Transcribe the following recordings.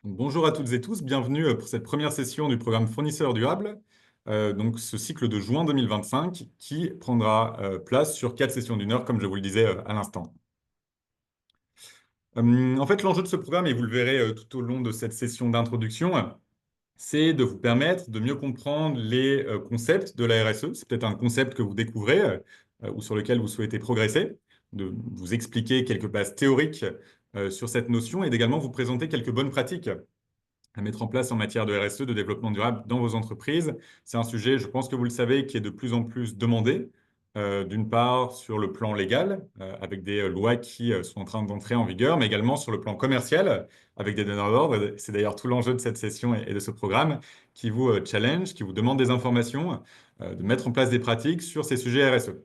Donc, bonjour à toutes et tous, bienvenue pour cette première session du programme Fournisseurs durables, donc ce cycle de juin 2025 qui prendra place sur 4 sessions d'1 heure, comme je vous le disais à l'instant. En fait, l'enjeu de ce programme, et vous le verrez tout au long de cette session d'introduction, c'est de vous permettre de mieux comprendre les concepts de la RSE. C'est peut-être un concept que vous découvrez ou sur lequel vous souhaitez progresser, de vous expliquer quelques bases théoriques sur cette notion et d'également vous présenter quelques bonnes pratiques à mettre en place en matière de RSE, de développement durable dans vos entreprises. C'est un sujet, je pense que vous le savez, qui est de plus en plus demandé. D'une part, sur le plan légal, avec des lois qui sont en train d'entrer en vigueur, mais également sur le plan commercial, avec des donneurs d'ordre. C'est d'ailleurs tout l'enjeu de cette session et de ce programme qui vous challenge, qui vous demande des informations, de mettre en place des pratiques sur ces sujets RSE.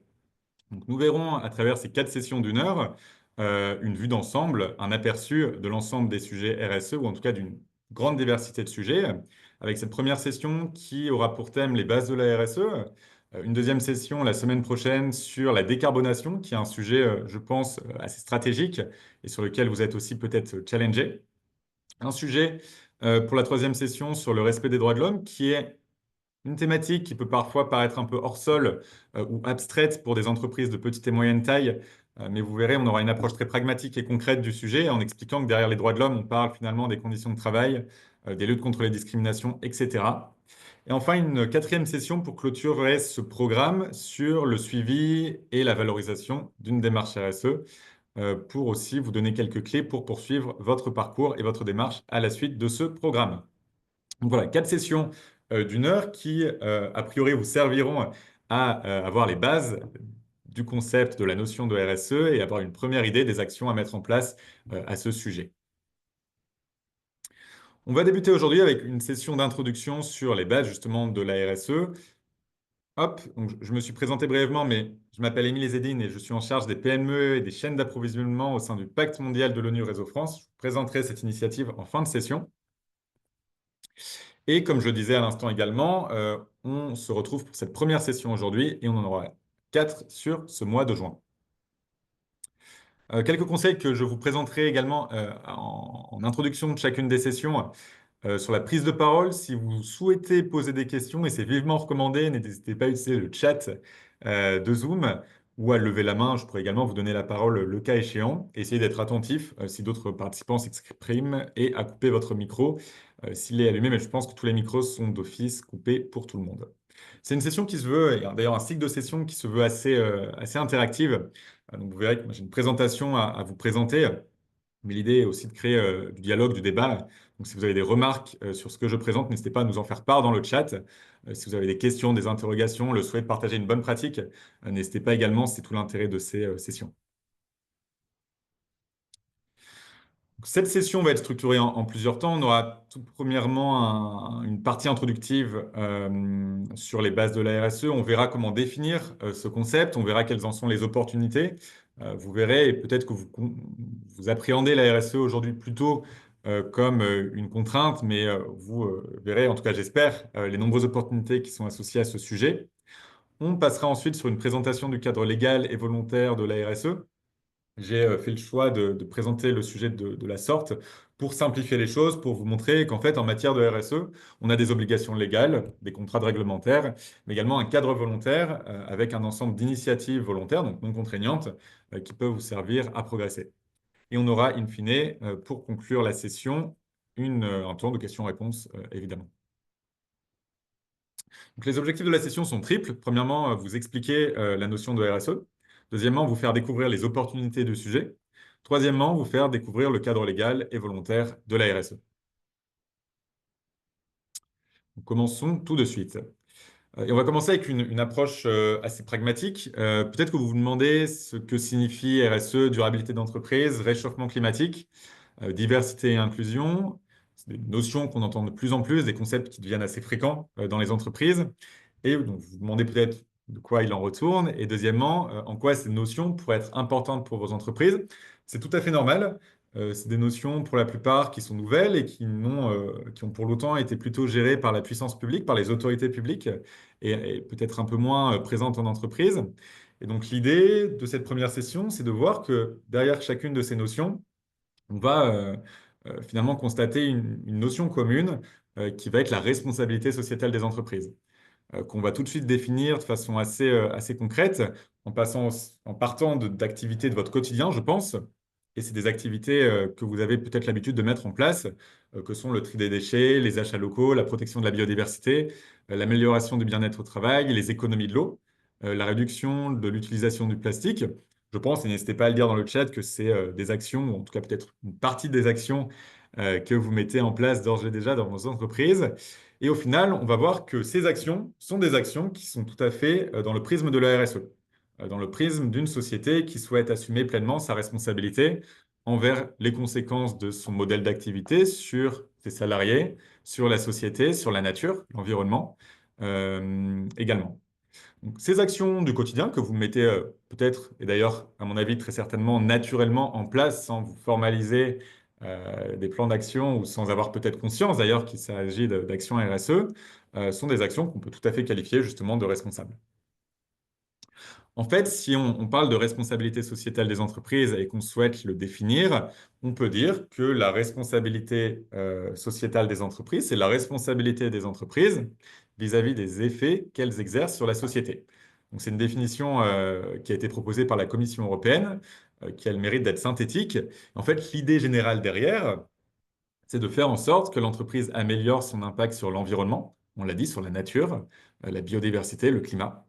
Donc, nous verrons à travers ces 4 sessions d'1 heure une vue d'ensemble, un aperçu de l'ensemble des sujets RSE, ou en tout cas d'une grande diversité de sujets, avec cette première session qui aura pour thème les bases de la RSE, une deuxième session la semaine prochaine sur la décarbonation, qui est un sujet, je pense, assez stratégique et sur lequel vous êtes aussi peut-être challengé. Un sujet pour la troisième session sur le respect des droits de l'homme, qui est une thématique qui peut parfois paraître un peu hors sol ou abstraite pour des entreprises de petite et moyenne taille, mais vous verrez, on aura une approche très pragmatique et concrète du sujet en expliquant que derrière les droits de l'homme, on parle finalement des conditions de travail, des luttes contre les discriminations, etc. Et enfin, une quatrième session pour clôturer ce programme sur le suivi et la valorisation d'une démarche RSE, pour aussi vous donner quelques clés pour poursuivre votre parcours et votre démarche à la suite de ce programme. Donc voilà, 4 sessions d'1 heure qui, a priori, vous serviront à avoir les bases du concept de la notion de RSE et avoir une première idée des actions à mettre en place à ce sujet. On va débuter aujourd'hui avec une session d'introduction sur les bases justement de la RSE. Hop, donc je me suis présenté brièvement, mais je m'appelle Émile Ezzedine et je suis en charge des PME et des chaînes d'approvisionnement au sein du Pacte mondial de l'ONU Réseau France. Je vous présenterai cette initiative en fin de session. Et comme je disais à l'instant également, on se retrouve pour cette première session aujourd'hui et on en aura 4 sur ce mois de juin. Quelques conseils que je vous présenterai également en introduction de chacune des sessions sur la prise de parole. Si vous souhaitez poser des questions, et c'est vivement recommandé, n'hésitez pas à utiliser le chat de Zoom ou à lever la main. Je pourrais également vous donner la parole le cas échéant. Essayez d'être attentif si d'autres participants s'expriment et à couper votre micro s'il est allumé, mais je pense que tous les micros sont d'office coupés pour tout le monde. C'est une session qui se veut, et d'ailleurs un cycle de session qui se veut assez interactive. Donc vous verrez que moi, j'ai une présentation à vous présenter. Mais l'idée est aussi de créer du dialogue, du débat. Donc, si vous avez des remarques sur ce que je présente, n'hésitez pas à nous en faire part dans le chat. Si vous avez des questions, des interrogations, le souhait de partager une bonne pratique, n'hésitez pas également, c'est tout l'intérêt de ces sessions. Donc, cette session va être structurée en plusieurs temps. On aura tout premièrement une partie introductive sur les bases de la RSE. On verra comment définir ce concept, on verra quelles en sont les opportunités. Vous verrez, et peut-être que vous appréhendez la RSE aujourd'hui plutôt comme une contrainte, mais vous verrez, en tout cas j'espère, les nombreuses opportunités qui sont associées à ce sujet. On passera ensuite sur une présentation du cadre légal et volontaire de la RSE. J'ai fait le choix de présenter le sujet de la sorte pour simplifier les choses, pour vous montrer qu'en fait, en matière de RSE, on a des obligations légales, des contrats de réglementaires, mais également un cadre volontaire avec un ensemble d'initiatives volontaires, donc non contraignantes, qui peuvent vous servir à progresser. Et on aura, in fine, pour conclure la session, un tour de questions-réponses, évidemment. Donc, les objectifs de la session sont triples. Premièrement, vous expliquer la notion de RSE. Deuxièmement, vous faire découvrir les opportunités du sujet. Troisièmement, vous faire découvrir le cadre légal et volontaire de la RSE. Donc, commençons tout de suite. Et on va commencer avec une approche assez pragmatique. Peut-être que vous vous demandez ce que signifie RSE, durabilité d'entreprise, réchauffement climatique, diversité et inclusion. C'est des notions qu'on entend de plus en plus, des concepts qui deviennent assez fréquents dans les entreprises. Et donc, vous vous demandez peut-être de quoi il en retourne. Et deuxièmement, en quoi ces notions pourraient être importantes pour vos entreprises. C'est tout à fait normal. C'est des notions, pour la plupart, qui sont nouvelles et qui ont pour longtemps été plutôt gérées par la puissance publique, par les autorités publiques, et peut-être un peu moins présentes en entreprise. Et donc, l'idée de cette première session, c'est de voir que derrière chacune de ces notions, on va finalement constater une notion commune qui va être la responsabilité sociétale des entreprises, qu'on va tout de suite définir de façon assez concrète, en partant d'activités de votre quotidien, je pense. Et c'est des activités que vous avez peut-être l'habitude de mettre en place, que sont le tri des déchets, les achats locaux, la protection de la biodiversité, l'amélioration du bien-être au travail, les économies de l'eau, la réduction de l'utilisation du plastique. Je pense, et n'hésitez pas à le dire dans le chat, que c'est des actions, ou en tout cas peut-être une partie des actions que vous mettez en place d'ores et déjà dans vos entreprises. Et au final, on va voir que ces actions sont des actions qui sont tout à fait dans le prisme de la RSE, dans le prisme d'une société qui souhaite assumer pleinement sa responsabilité envers les conséquences de son modèle d'activité sur ses salariés, sur la société, sur la nature, l'environnement également. Donc, ces actions du quotidien que vous mettez peut-être, et d'ailleurs, à mon avis, très certainement, naturellement en place sans vous formaliser des plans d'action ou sans avoir peut-être conscience d'ailleurs qu'il s'agit d'actions RSE, sont des actions qu'on peut tout à fait qualifier justement de responsables. En fait, si on parle de responsabilité sociétale des entreprises et qu'on souhaite le définir, on peut dire que la responsabilité sociétale des entreprises, c'est la responsabilité des entreprises vis-à-vis des effets qu'elles exercent sur la société. Donc, c'est une définition qui a été proposée par la Commission européenne, qui a le mérite d'être synthétique. En fait, l'idée générale derrière, c'est de faire en sorte que l'entreprise améliore son impact sur l'environnement, on l'a dit, sur la nature, la biodiversité, le climat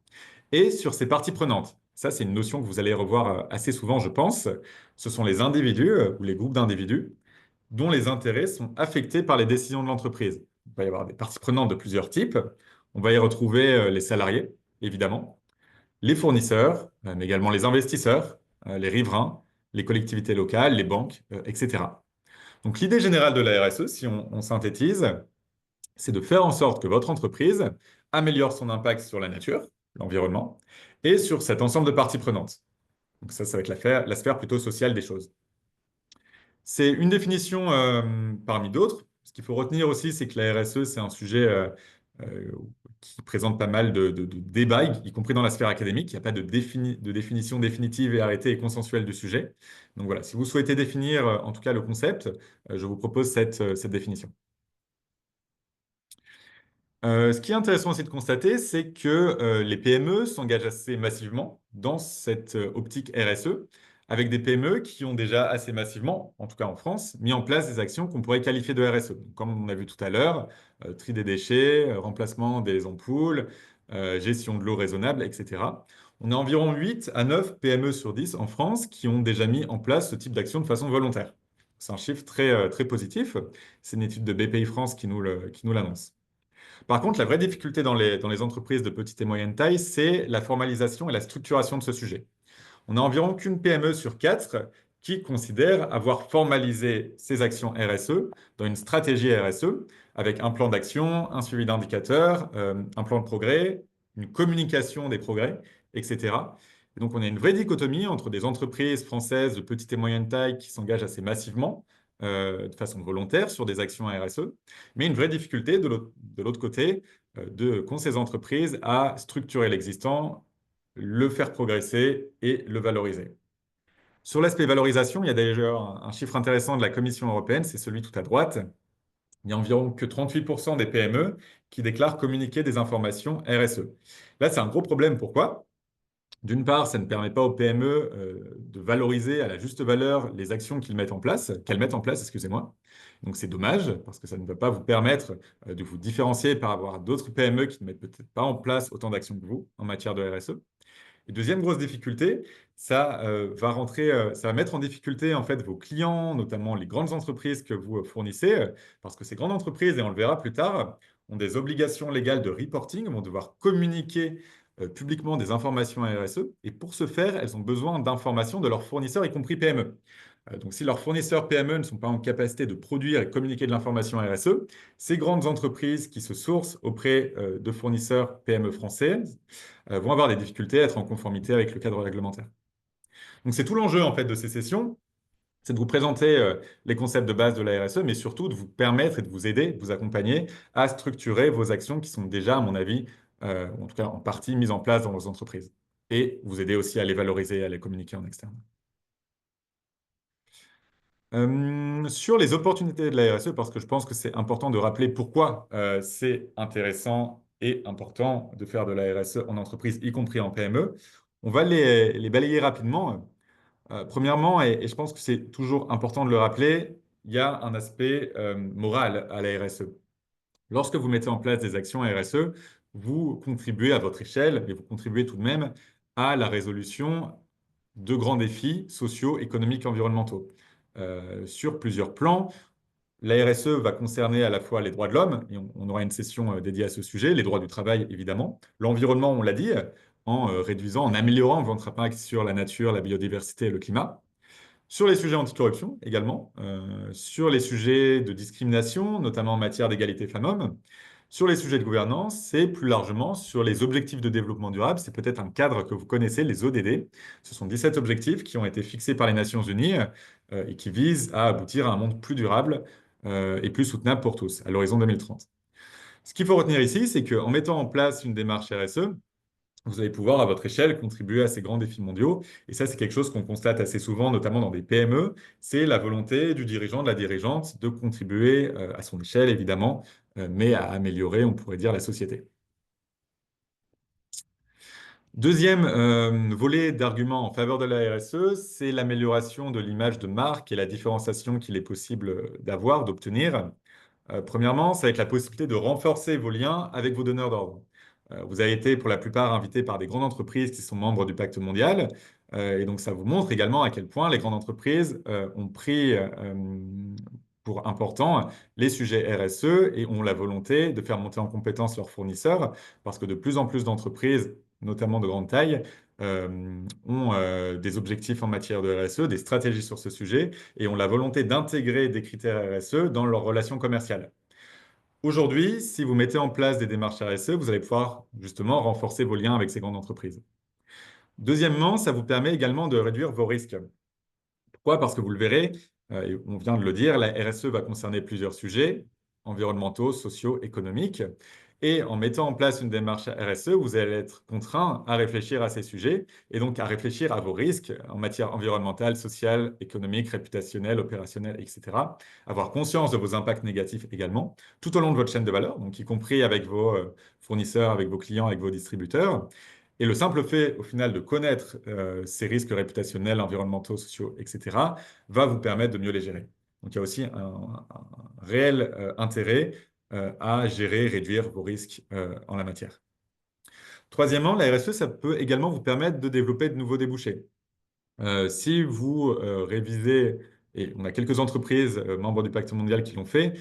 et sur ses parties prenantes. Ça, c'est une notion que vous allez revoir assez souvent, je pense. Ce sont les individus ou les groupes d'individus dont les intérêts sont affectés par les décisions de l'entreprise. Il va y avoir des parties prenantes de plusieurs types. On va y retrouver les salariés, évidemment, les fournisseurs, mais également les investisseurs, les riverains, les collectivités locales, les banques, etc. Donc l'idée générale de la RSE, si on synthétise, c'est de faire en sorte que votre entreprise améliore son impact sur la nature, l'environnement, et sur cet ensemble de parties prenantes. Donc ça va être la sphère plutôt sociale des choses. C'est une définition parmi d'autres. Ce qu'il faut retenir aussi, c'est que la RSE, c'est un sujet euh, qui présente pas mal de débats, y compris dans la sphère académique. Il n'y a pas de définition définitive et arrêtée et consensuelle du sujet. Donc voilà, si vous souhaitez définir en tout cas le concept, je vous propose cette définition. Ce qui est intéressant aussi de constater, c'est que les PME s'engagent assez massivement dans cette optique RSE, avec des PME qui ont déjà assez massivement, en tout cas en France, mis en place des actions qu'on pourrait qualifier de RSE. Donc, comme on a vu tout à l'heure, tri des déchets, remplacement des ampoules, gestion de l'eau raisonnable, etc. On a environ 8 à 9 PME sur 10 en France qui ont déjà mis en place ce type d'action de façon volontaire. C'est un chiffre très positif. C'est une étude de BPI France qui nous l'annonce. Par contre, la vraie difficulté dans les entreprises de petite et moyenne taille, c'est la formalisation et la structuration de ce sujet. On a environ qu'une PME sur quatre qui considère avoir formalisé ses actions RSE dans une stratégie RSE avec un plan d'action, un suivi d'indicateurs, un plan de progrès, une communication des progrès, etc. Et donc, on a une vraie dichotomie entre des entreprises françaises de petite et moyenne taille qui s'engagent assez massivement, de façon volontaire, sur des actions RSE, mais une vraie difficulté de l'autre côté de qu'ont ces entreprises à structurer l'existant, le faire progresser et le valoriser. Sur l'aspect valorisation, il y a d'ailleurs un chiffre intéressant de la Commission européenne, c'est celui tout à droite. Il y a environ que 38% des PME qui déclarent communiquer des informations RSE. Là, c'est un gros problème. Pourquoi? D'une part, ça ne permet pas aux PME de valoriser à la juste valeur les actions qu'elles mettent en place, excusez-moi. Donc c'est dommage parce que ça ne va pas vous permettre de vous différencier par rapport à d'autres PME qui ne mettent peut-être pas en place autant d'actions que vous en matière de RSE. Et deuxième grosse difficulté, ça va mettre en difficulté en fait vos clients, notamment les grandes entreprises que vous fournissez, parce que ces grandes entreprises, et on le verra plus tard, ont des obligations légales de reporting, vont devoir communiquer publiquement des informations RSE, et pour ce faire, elles ont besoin d'informations de leurs fournisseurs, y compris PME. Donc, si leurs fournisseurs PME ne sont pas en capacité de produire et communiquer de l'information RSE, ces grandes entreprises qui se sourcent auprès de fournisseurs PME français vont avoir des difficultés à être en conformité avec le cadre réglementaire. Donc, c'est tout l'enjeu en fait de ces sessions, c'est de vous présenter les concepts de base de la RSE, mais surtout de vous permettre et de vous aider, de vous accompagner à structurer vos actions qui sont déjà, à mon avis, en tout cas en partie mises en place dans vos entreprises. Et vous aider aussi à les valoriser, à les communiquer en externe. Sur les opportunités de la RSE, parce que je pense que c'est important de rappeler pourquoi c'est intéressant et important de faire de la RSE en entreprise, y compris en PME. On va les balayer rapidement. Premièrement, et je pense que c'est toujours important de le rappeler, il y a un aspect moral à la RSE. Lorsque vous mettez en place des actions RSE, vous contribuez à votre échelle, mais vous contribuez tout de même à la résolution de grands défis sociaux, économiques, environnementaux. Sur plusieurs plans, la RSE va concerner à la fois les droits de l'homme, et on aura une session dédiée à ce sujet, les droits du travail évidemment, l'environnement, on l'a dit, en réduisant, en améliorant votre impact sur la nature, la biodiversité et le climat. Sur les sujets anticorruption également, sur les sujets de discrimination, notamment en matière d'égalité femmes-hommes, sur les sujets de gouvernance et plus largement sur les objectifs de développement durable. C'est peut-être un cadre que vous connaissez, les ODD. Ce sont 17 objectifs qui ont été fixés par les Nations Unies et qui visent à aboutir à un monde plus durable et plus soutenable pour tous à l'horizon 2030. Ce qu'il faut retenir ici, c'est qu'en mettant en place une démarche RSE, vous allez pouvoir, à votre échelle, contribuer à ces grands défis mondiaux. Et ça, c'est quelque chose qu'on constate assez souvent, notamment dans des PME. C'est la volonté du dirigeant, de la dirigeante, de contribuer à son échelle, évidemment, mais à améliorer, on pourrait dire, la société. Deuxième volet d'arguments en faveur de la RSE, c'est l'amélioration de l'image de marque et la différenciation qu'il est possible d'avoir, d'obtenir. Premièrement, c'est avec la possibilité de renforcer vos liens avec vos donneurs d'ordre. Vous avez été pour la plupart invités par des grandes entreprises qui sont membres du Pacte mondial. Et donc, ça vous montre également à quel point les grandes entreprises ont pris pour important les sujets RSE et ont la volonté de faire monter en compétence leurs fournisseurs parce que de plus en plus d'entreprises, notamment de grande taille, ont des objectifs en matière de RSE, des stratégies sur ce sujet et ont la volonté d'intégrer des critères RSE dans leurs relations commerciales. Aujourd'hui, si vous mettez en place des démarches RSE, vous allez pouvoir justement renforcer vos liens avec ces grandes entreprises. Deuxièmement, ça vous permet également de réduire vos risques. Pourquoi? Parce que vous le verrez, et on vient de le dire, la RSE va concerner plusieurs sujets, environnementaux, sociaux, économiques. Et en mettant en place une démarche RSE, vous allez être contraint à réfléchir à ces sujets et donc à réfléchir à vos risques en matière environnementale, sociale, économique, réputationnelle, opérationnelle, etc. Avoir conscience de vos impacts négatifs également, tout au long de votre chaîne de valeur, donc y compris avec vos fournisseurs, avec vos clients, avec vos distributeurs. Et le simple fait, au final, de connaître ces risques réputationnels, environnementaux, sociaux, etc., va vous permettre de mieux les gérer. Donc, il y a aussi un réel intérêt à gérer, réduire vos risques en la matière. Troisièmement, la RSE, ça peut également vous permettre de développer de nouveaux débouchés. Si vous révisez, et on a quelques entreprises membres du Pacte mondial qui l'ont fait,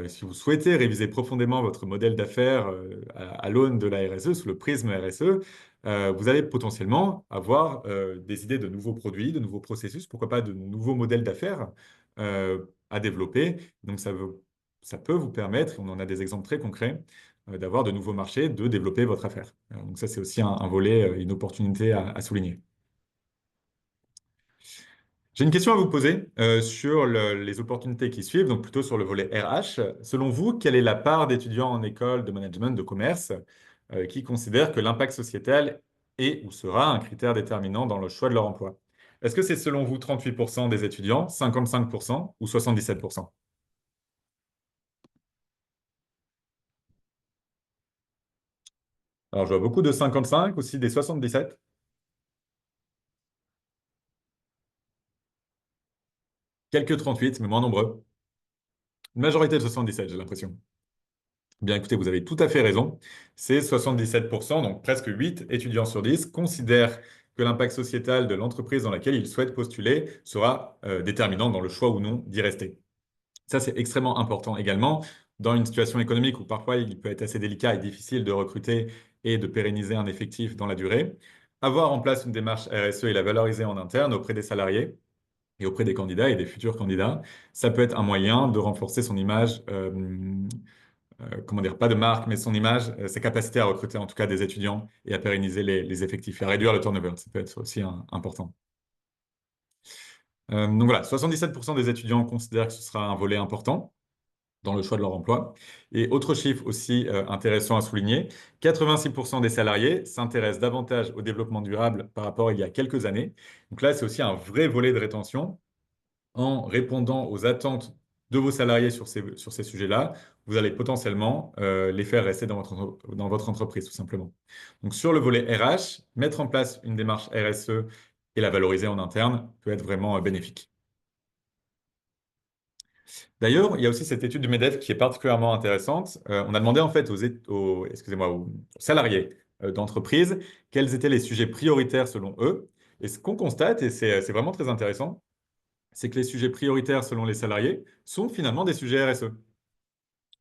si vous souhaitez réviser profondément votre modèle d'affaires à l'aune de la RSE, sous le prisme RSE, vous allez potentiellement avoir des idées de nouveaux produits, de nouveaux processus, pourquoi pas de nouveaux modèles d'affaires à développer. Donc ça peut vous permettre, on en a des exemples très concrets, d'avoir de nouveaux marchés, de développer votre affaire. Donc ça, c'est aussi un volet, une opportunité à souligner. J'ai une question à vous poser sur les opportunités qui suivent, donc plutôt sur le volet RH. Selon vous, quelle est la part d'étudiants en école de management de commerce qui considèrent que l'impact sociétal est ou sera un critère déterminant dans le choix de leur emploi? Est-ce que c'est selon vous 38% des étudiants, 55% ou 77%? Alors, je vois beaucoup de 55, aussi des 77, quelques 38, mais moins nombreux. Une majorité de 77, j'ai l'impression. Bien, écoutez, vous avez tout à fait raison. C'est 77%, donc presque 8 étudiants sur 10, considèrent que l'impact sociétal de l'entreprise dans laquelle ils souhaitent postuler sera déterminant dans le choix ou non d'y rester. Ça, c'est extrêmement important également dans une situation économique où parfois il peut être assez délicat et difficile de recruter et de pérenniser un effectif dans la durée. Avoir en place une démarche RSE et la valoriser en interne auprès des salariés et auprès des candidats et des futurs candidats, ça peut être un moyen de renforcer son image comment dire, pas de marque, mais son image, sa capacité à recruter en tout cas des étudiants et à pérenniser les effectifs et à réduire le turnover. Ça peut être aussi important. Donc voilà, 77% des étudiants considèrent que ce sera un volet important dans le choix de leur emploi. Et autre chiffre aussi intéressant à souligner, 86% des salariés s'intéressent davantage au développement durable par rapport à il y a quelques années. Donc là, c'est aussi un vrai volet de rétention en répondant aux attentes de vos salariés sur ces sujets-là, vous allez potentiellement les faire rester dans votre entreprise, tout simplement. Donc, sur le volet RH, mettre en place une démarche RSE et la valoriser en interne peut être vraiment bénéfique. D'ailleurs, il y a aussi cette étude du MEDEF qui est particulièrement intéressante. On a demandé en fait aux salariés d'entreprise quels étaient les sujets prioritaires selon eux. Et ce qu'on constate, et c'est vraiment très intéressant, c'est que les sujets prioritaires selon les salariés sont finalement des sujets RSE.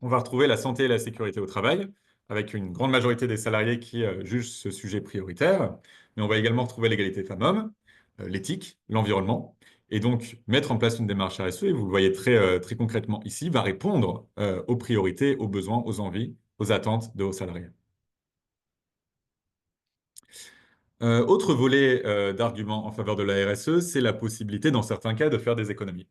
On va retrouver la santé et la sécurité au travail, avec une grande majorité des salariés qui jugent ce sujet prioritaire. Mais on va également retrouver l'égalité femmes-hommes, l'éthique, l'environnement. Et donc, mettre en place une démarche RSE, et vous le voyez très concrètement ici, va répondre aux priorités, aux besoins, aux envies, aux attentes de vos salariés. Autre volet d'argument en faveur de la RSE, c'est la possibilité, dans certains cas, de faire des économies.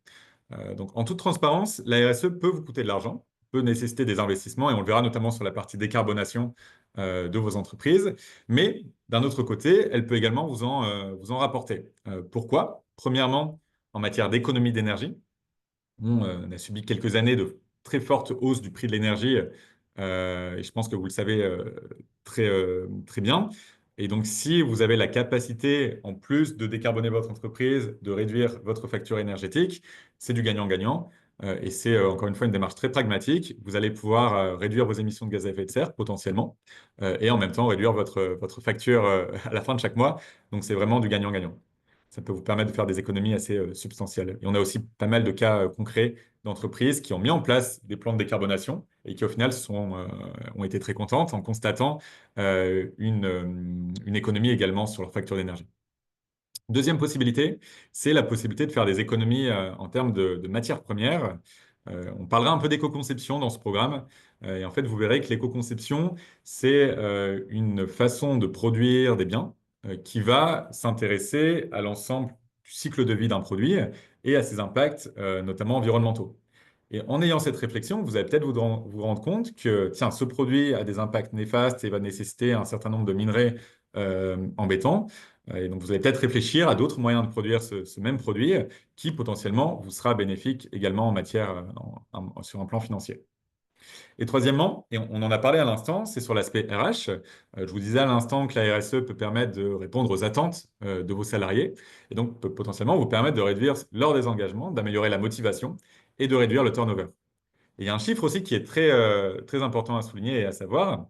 Donc, en toute transparence, la RSE peut vous coûter de l'argent, peut nécessiter des investissements, et on le verra notamment sur la partie décarbonation de vos entreprises. Mais d'un autre côté, elle peut également vous en rapporter. Pourquoi? Premièrement, en matière d'économie d'énergie, on a subi quelques années de très forte hausse du prix de l'énergie, et je pense que vous le savez très bien. Et donc, si vous avez la capacité, en plus de décarboner votre entreprise, de réduire votre facture énergétique, c'est du gagnant-gagnant. Et c'est encore une fois une démarche très pragmatique. Vous allez pouvoir réduire vos émissions de gaz à effet de serre potentiellement, et en même temps réduire votre facture à la fin de chaque mois. Donc, c'est vraiment du gagnant-gagnant. Ça peut vous permettre de faire des économies assez substantielles. Et on a aussi pas mal de cas concrets d'entreprises qui ont mis en place des plans de décarbonation et qui, au final, ont été très contentes en constatant une économie également sur leur facture d'énergie. Deuxième possibilité, c'est la possibilité de faire des économies en termes de matières premières. On parlera un peu d'éco-conception dans ce programme. Et en fait, vous verrez que l'éco-conception, c'est une façon de produire des biens qui va s'intéresser à l'ensemble du cycle de vie d'un produit et à ses impacts, notamment environnementaux. Et en ayant cette réflexion, vous allez peut-être vous rendre compte que, tiens, ce produit a des impacts néfastes et va nécessiter un certain nombre de minerais embêtants. Et donc, vous allez peut-être réfléchir à d'autres moyens de produire ce même produit qui potentiellement vous sera bénéfique également en matière, sur un plan financier. Et troisièmement, et on en a parlé à l'instant, c'est sur l'aspect RH. Je vous disais à l'instant que la RSE peut permettre de répondre aux attentes de vos salariés et donc peut potentiellement vous permettre de réduire leur désengagement, d'améliorer la motivation et de réduire le turnover. Et il y a un chiffre aussi qui est très important à souligner et à savoir,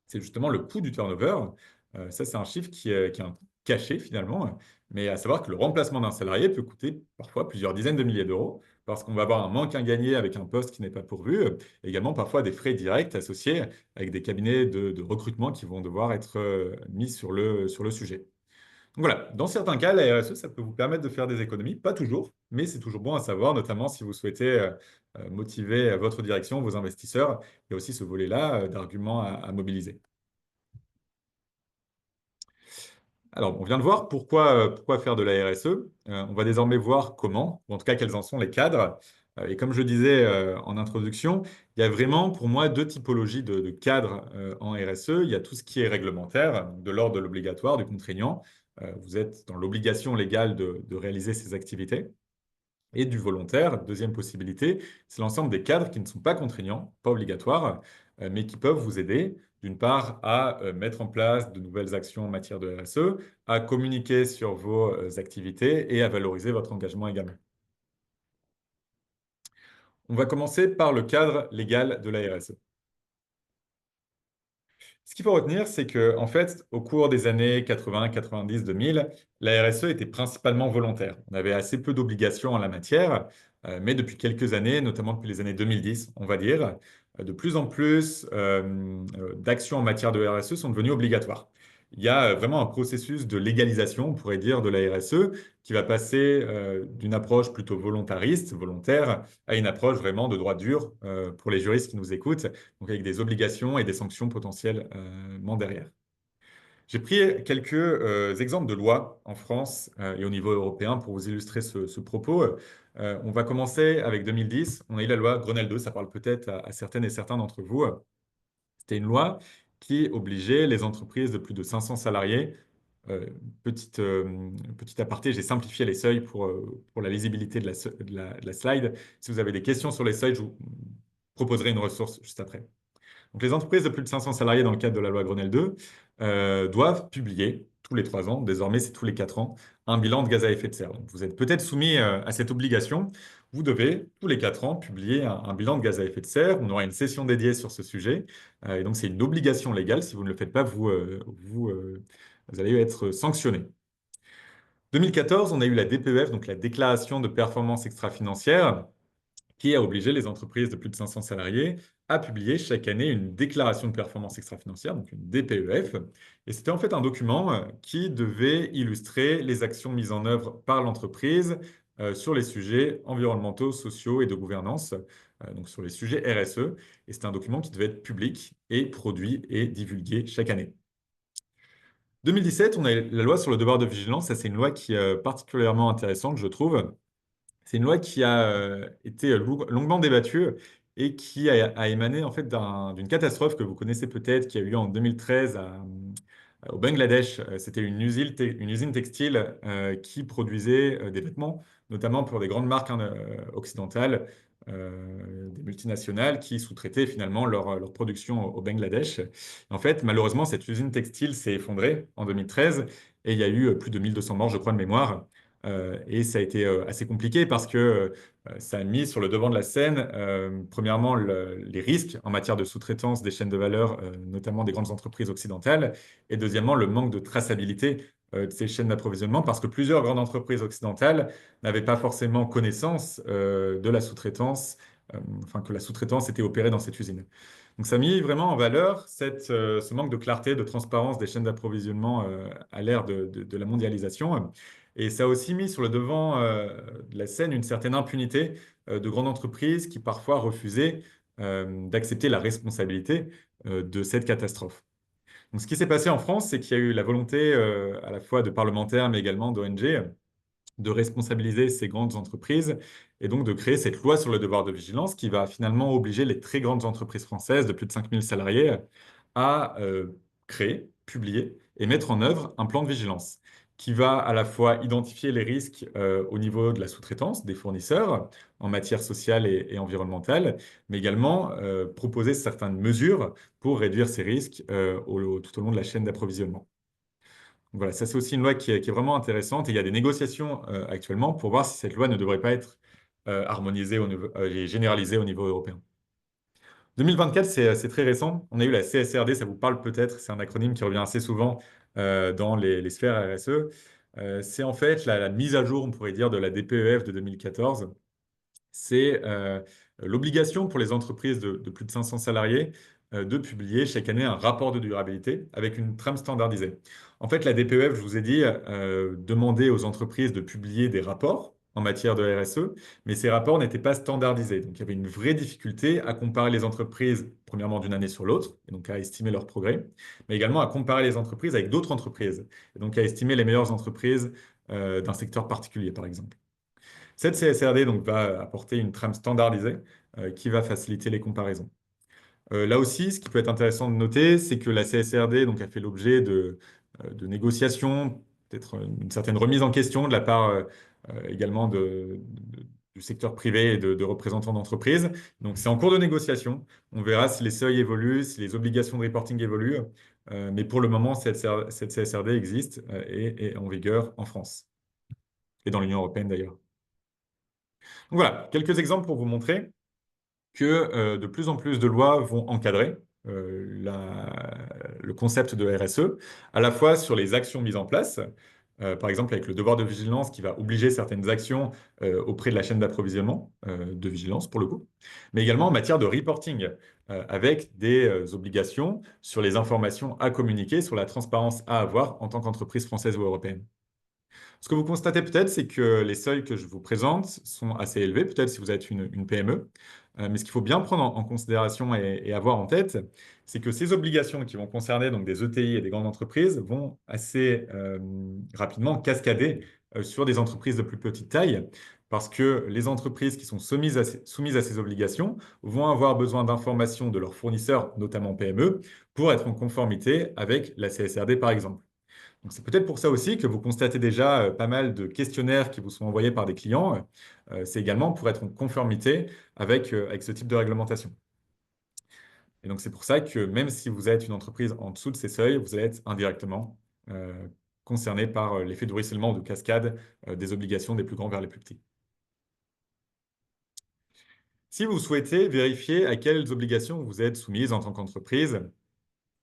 c'est justement le coût du turnover. Ça, c'est un chiffre qui est un coût caché finalement, mais à savoir que le remplacement d'un salarié peut coûter parfois plusieurs dizaines de milliers d'euros parce qu'on va avoir un manque à gagner avec un poste qui n'est pas pourvu, également parfois des frais directs associés avec des cabinets de recrutement qui vont devoir être mis sur le sujet. Donc voilà, dans certains cas, la RSE, ça peut vous permettre de faire des économies, pas toujours, mais c'est toujours bon à savoir, notamment si vous souhaitez motiver votre direction, vos investisseurs. Il y a aussi ce volet-là d'arguments à mobiliser. Alors, on vient de voir pourquoi faire de la RSE. On va désormais voir comment, ou en tout cas quels en sont les cadres. Et comme je disais en introduction, il y a vraiment pour moi deux typologies de cadres en RSE. Il y a tout ce qui est réglementaire, de l'ordre de l'obligatoire, du contraignant. Vous êtes dans l'obligation légale de réaliser ces activités. Et du volontaire, deuxième possibilité, c'est l'ensemble des cadres qui ne sont pas contraignants, pas obligatoires, mais qui peuvent vous aider, d'une part, à mettre en place de nouvelles actions en matière de RSE, à communiquer sur vos activités et à valoriser votre engagement également. On va commencer par le cadre légal de la RSE. Ce qu'il faut retenir, c'est que, en fait, au cours des années 80, 90, 2000, la RSE était principalement volontaire. On avait assez peu d'obligations en la matière, mais depuis quelques années, notamment depuis les années 2010, on va dire, de plus en plus d'actions en matière de RSE sont devenues obligatoires. Il y a vraiment un processus de légalisation, on pourrait dire, de la RSE qui va passer d'une approche plutôt volontariste, volontaire, à une approche vraiment de droit dur pour les juristes qui nous écoutent, donc avec des obligations et des sanctions potentiellement derrière. J'ai pris quelques exemples de lois en France et au niveau européen pour vous illustrer ce propos. On va commencer avec 2010. On a eu la loi Grenelle 2, ça parle peut-être à certaines et certains d'entre vous. C'était une loi qui obligeait les entreprises de plus de 500 salariés Petit aparté, j'ai simplifié les seuils pour la lisibilité de la slide. Si vous avez des questions sur les seuils, je vous proposerai une ressource juste après. Donc, les entreprises de plus de 500 salariés dans le cadre de la loi Grenelle 2 doivent publier tous les 3 ans, désormais c'est tous les 4 ans, un bilan de gaz à effet de serre. Donc, vous êtes peut-être soumis à cette obligation. Vous devez tous les 4 ans publier un bilan de gaz à effet de serre. On aura une session dédiée sur ce sujet. Et donc c'est une obligation légale. Si vous ne le faites pas, vous allez être sanctionné. 2014, on a eu la DPEF, donc la déclaration de performance extra-financière, qui a obligé les entreprises de plus de 500 salariés à publier chaque année une déclaration de performance extra-financière, donc une DPEF. Et c'était en fait un document qui devait illustrer les actions mises en œuvre par l'entreprise sur les sujets environnementaux, sociaux et de gouvernance, donc sur les sujets RSE. Et c'était un document qui devait être public et produit et divulgué chaque année. 2017, on a la loi sur le devoir de vigilance. Ça, c'est une loi qui est particulièrement intéressante, je trouve. C'est une loi qui a été longuement débattue et qui a émané en fait d'une catastrophe que vous connaissez peut-être, qui a eu lieu en 2013 au Bangladesh. C'était une usine textile qui produisait des vêtements, notamment pour des grandes marques occidentales, des multinationales qui sous-traitaient finalement leur production au Bangladesh. En fait, malheureusement, cette usine textile s'est effondrée en 2013 et il y a eu plus de 1200 morts, je crois, de mémoire. Et ça a été assez compliqué parce que ça a mis sur le devant de la scène, premièrement, les risques en matière de sous-traitance des chaînes de valeur, notamment des grandes entreprises occidentales, et deuxièmement, le manque de traçabilité de ces chaînes d'approvisionnement parce que plusieurs grandes entreprises occidentales n'avaient pas forcément connaissance de la sous-traitance, enfin que la sous-traitance était opérée dans cette usine. Donc ça a mis vraiment en valeur ce manque de clarté, de transparence des chaînes d'approvisionnement à l'ère de la mondialisation. Et ça a aussi mis sur le devant de la scène une certaine impunité de grandes entreprises qui parfois refusaient d'accepter la responsabilité de cette catastrophe. Donc, ce qui s'est passé en France, c'est qu'il y a eu la volonté à la fois de parlementaires, mais également d'ONG, de responsabiliser ces grandes entreprises et donc de créer cette loi sur le devoir de vigilance qui va finalement obliger les très grandes entreprises françaises de plus de 5000 salariés à créer, publier et mettre en œuvre un plan de vigilance qui va à la fois identifier les risques au niveau de la sous-traitance des fournisseurs en matière sociale et environnementale, mais également proposer certaines mesures pour réduire ces risques tout au long de la chaîne d'approvisionnement. Voilà, ça c'est aussi une loi qui est vraiment intéressante et il y a des négociations actuellement pour voir si cette loi ne devrait pas être harmonisée et généralisée au niveau européen. 2024, c'est très récent. On a eu la CSRD, ça vous parle peut-être, c'est un acronyme qui revient assez souvent dans les sphères RSE. C'est en fait la mise à jour, on pourrait dire, de la DPEF de 2014. C'est l'obligation pour les entreprises de plus de 500 salariés de publier chaque année un rapport de durabilité avec une trame standardisée. En fait, la DPEF, je vous ai dit, demandait aux entreprises de publier des rapports en matière de RSE, mais ces rapports n'étaient pas standardisés. Donc, il y avait une vraie difficulté à comparer les entreprises, premièrement d'une année sur l'autre, et donc à estimer leur progrès, mais également à comparer les entreprises avec d'autres entreprises, et donc à estimer les meilleures entreprises d'un secteur particulier, par exemple. Cette CSRD donc, va apporter une trame standardisée qui va faciliter les comparaisons. Là aussi, ce qui peut être intéressant de noter, c'est que la CSRD donc, a fait l'objet de négociations, peut-être une certaine remise en question de la part également du secteur privé et de représentants d'entreprises. Donc c'est en cours de négociation. On verra si les seuils évoluent, si les obligations de reporting évoluent. Mais pour le moment, cette CSRD existe et est en vigueur en France et dans l'Union européenne d'ailleurs. Donc voilà, quelques exemples pour vous montrer que de plus en plus de lois vont encadrer le concept de RSE, à la fois sur les actions mises en place, par exemple avec le devoir de vigilance qui va obliger certaines actions auprès de la chaîne d'approvisionnement, de vigilance pour le coup, mais également en matière de reporting, avec des obligations sur les informations à communiquer, sur la transparence à avoir en tant qu'entreprise française ou européenne. Ce que vous constatez peut-être, c'est que les seuils que je vous présente sont assez élevés, peut-être si vous êtes une PME. Mais ce qu'il faut bien prendre en considération et avoir en tête, c'est que ces obligations qui vont concerner donc des ETI et des grandes entreprises vont assez rapidement cascader sur des entreprises de plus petite taille, parce que les entreprises qui sont soumises à ces obligations vont avoir besoin d'informations de leurs fournisseurs, notamment PME, pour être en conformité avec la CSRD, par exemple. Donc, c'est peut-être pour ça aussi que vous constatez déjà pas mal de questionnaires qui vous sont envoyés par des clients. C'est également pour être en conformité avec ce type de réglementation. Et donc, c'est pour ça que même si vous êtes une entreprise en dessous de ces seuils, vous allez être indirectement euh, concerné par l'effet de ruissellement ou de cascade des obligations des plus grands vers les plus petits. Si vous souhaitez vérifier à quelles obligations vous êtes soumise en tant qu'entreprise,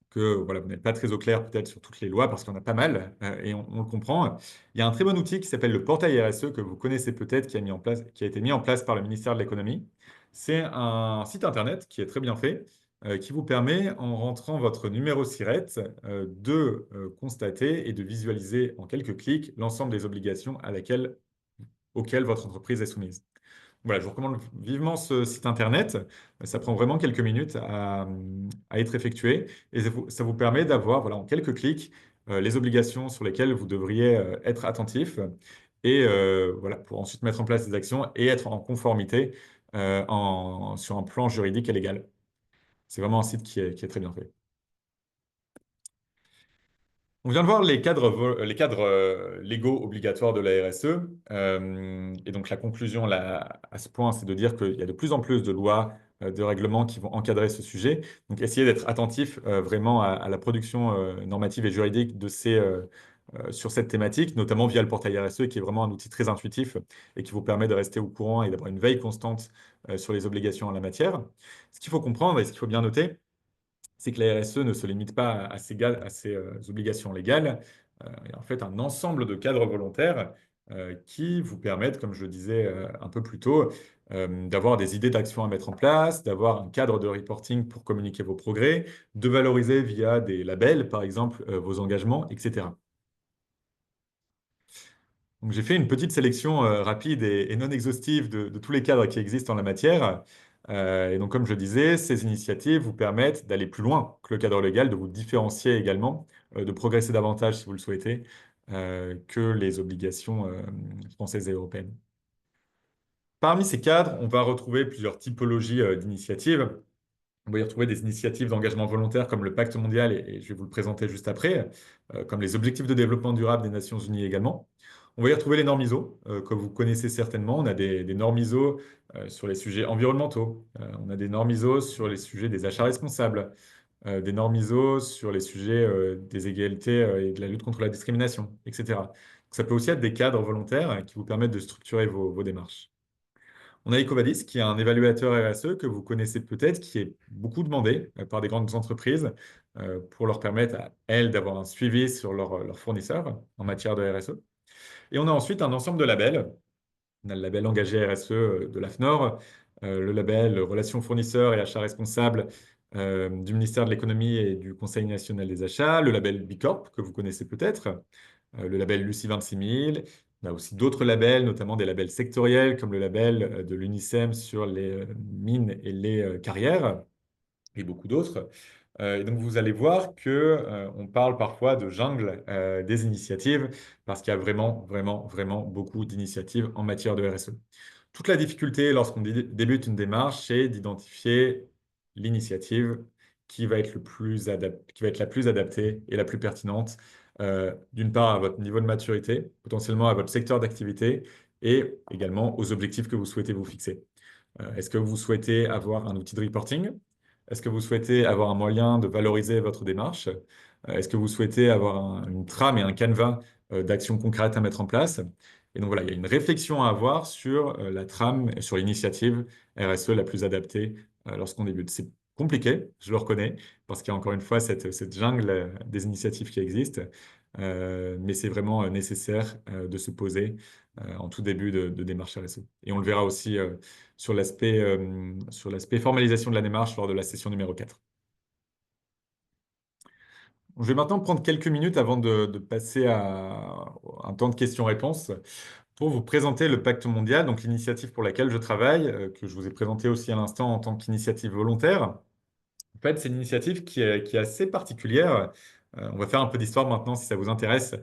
que voilà, vous n'êtes pas très au clair peut-être sur toutes les lois parce qu'il y en a pas mal et on le comprend. Il y a un très bon outil qui s'appelle le portail RSE que vous connaissez peut-être qui a été mis en place par le ministère de l'économie. C'est un site internet qui est très bien fait qui vous permet en rentrant votre numéro SIRET de constater et de visualiser en quelques clics l'ensemble des obligations auxquelles votre entreprise est soumise. Voilà, je vous recommande vivement ce site internet. Ça prend vraiment quelques minutes à être effectué et ça vous permet d'avoir voilà, en quelques clics les obligations sur lesquelles vous devriez être attentif et voilà, pour ensuite mettre en place des actions et être en conformité sur un plan juridique et légal. C'est vraiment un site qui est très bien fait. On vient de voir les cadres légaux obligatoires de la RSE. Et donc la conclusion là, à ce point, c'est de dire qu'il y a de plus en plus de lois, de règlements qui vont encadrer ce sujet. Donc essayez d'être attentif vraiment à la production normative et juridique sur cette thématique, notamment via le portail RSE, qui est vraiment un outil très intuitif et qui vous permet de rester au courant et d'avoir une veille constante sur les obligations en la matière. Ce qu'il faut comprendre et ce qu'il faut bien noter, c'est que la RSE ne se limite pas à ces obligations légales. Il y a en fait un ensemble de cadres volontaires qui vous permettent, comme je le disais un peu plus tôt, d'avoir des idées d'action à mettre en place, d'avoir un cadre de reporting pour communiquer vos progrès, de valoriser via des labels, par exemple, vos engagements, etc. Donc, j'ai fait une petite sélection rapide et non exhaustive de tous les cadres qui existent en la matière. Et donc, comme je disais, ces initiatives vous permettent d'aller plus loin que le cadre légal, de vous différencier également, de progresser davantage si vous le souhaitez, que les obligations françaises et européennes. Parmi ces cadres, on va retrouver plusieurs typologies d'initiatives. On va y retrouver des initiatives d'engagement volontaire comme le Pacte mondial, et je vais vous le présenter juste après, comme les objectifs de développement durable des Nations unies également. On va y retrouver les normes ISO, que vous connaissez certainement. On a des normes ISO sur les sujets environnementaux. On a des normes ISO sur les sujets des achats responsables. Des normes ISO sur les sujets des égalités et de la lutte contre la discrimination, etc. Donc, ça peut aussi être des cadres volontaires qui vous permettent de structurer vos démarches. On a EcoVadis, qui est un évaluateur RSE que vous connaissez peut-être, qui est beaucoup demandé par des grandes entreprises pour leur permettre à elles d'avoir un suivi sur leurs fournisseurs en matière de RSE. Et on a ensuite un ensemble de labels. On a le label engagé RSE de l'AFNOR, le label Relations fournisseurs et achats responsables du ministère de l'économie et du Conseil national des achats, le label Bicorp, que vous connaissez peut-être, le label Lucie 26000. On a aussi d'autres labels, notamment des labels sectoriels, comme le label de l'UNICEM sur les mines et les carrières, et beaucoup d'autres. Et donc, vous allez voir que, on parle parfois de jungle des initiatives, parce qu'il y a vraiment, vraiment, vraiment beaucoup d'initiatives en matière de RSE. Toute la difficulté lorsqu'on débute une démarche, c'est d'identifier l'initiative qui va être la plus adaptée et la plus pertinente, d'une part à votre niveau de maturité, potentiellement à votre secteur d'activité et également aux objectifs que vous souhaitez vous fixer. Est-ce que vous souhaitez avoir un outil de reporting? Est-ce que vous souhaitez avoir un moyen de valoriser votre démarche? Est-ce que vous souhaitez avoir une trame et un canevas d'actions concrètes à mettre en place? Et donc voilà, il y a une réflexion à avoir sur la trame, et sur l'initiative RSE la plus adaptée lorsqu'on débute. C'est compliqué, je le reconnais, parce qu'il y a encore une fois cette jungle des initiatives qui existent, mais c'est vraiment nécessaire de se poser en tout début de démarche RSE. Et on le verra aussi sur l'aspect formalisation de la démarche lors de la session numéro 4. Je vais maintenant prendre quelques minutes avant de passer à un temps de questions-réponses pour vous présenter le Pacte mondial, donc l'initiative pour laquelle je travaille, que je vous ai présentée aussi à l'instant en tant qu'initiative volontaire. En fait, c'est une initiative qui est assez particulière. On va faire un peu d'histoire maintenant si ça vous intéresse,